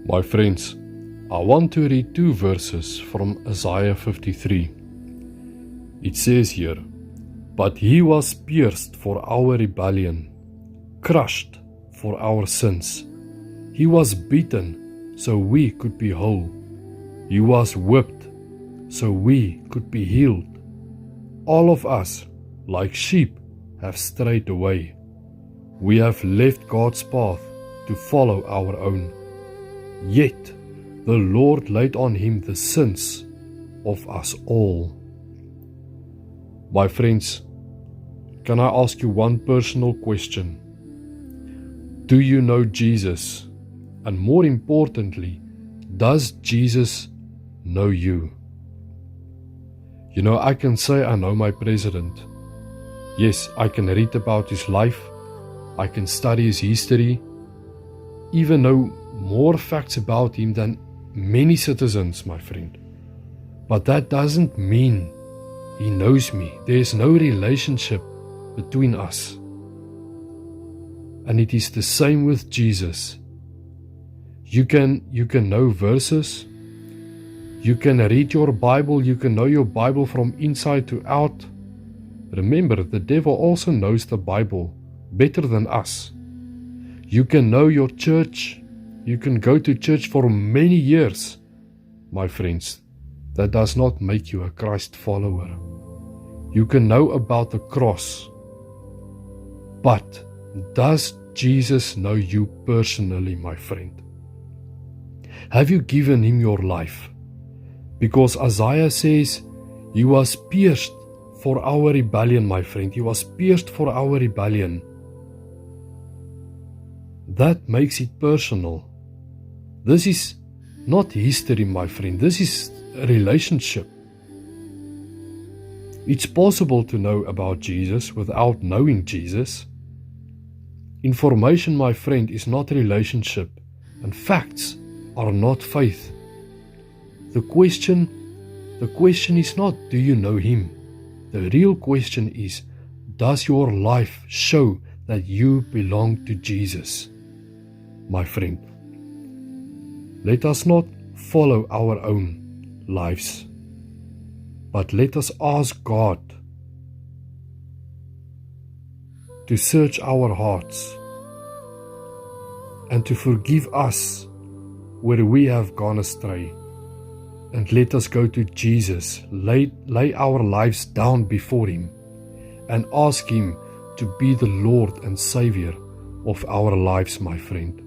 My friends, I want to read two verses from Isaiah 53. It says here, "But he was pierced for our rebellion, crushed for our sins. He was beaten so we could be whole. He was whipped so we could be healed. All of us, like sheep, have strayed away. We have left God's path to follow our own. Yet the Lord laid on him the sins of us all." My friends, can I ask you one personal question? Do you know Jesus? And more importantly, does Jesus know you? You know, I can say I know my president. Yes, I can read about his life. I can study his history, even know more facts about him than many citizens, my friend. But that doesn't mean he knows me. There is no relationship between us. And it is the same with Jesus. You can know verses. You can read your Bible. You can know your Bible from inside to out. Remember, the devil also knows the Bible better than us. You can know your church. You can go to church for many years. My friends, that does not make you a Christ follower. You can know about the cross. But does Jesus know you personally, my friend? Have you given him your life? Because Isaiah says, he was pierced for our rebellion, my friend. He was pierced for our rebellion. That makes it personal. This is not history, my friend. This is a relationship. It's possible to know about Jesus without knowing Jesus. Information, my friend, is not relationship, and facts are not faith. The question is not, do you know him? The real question is, does your life show that you belong to Jesus? My friend, let us not follow our own lives, but let us ask God to search our hearts and to forgive us where we have gone astray. And let us go to Jesus, lay our lives down before him, and ask him to be the Lord and Savior of our lives, my friend.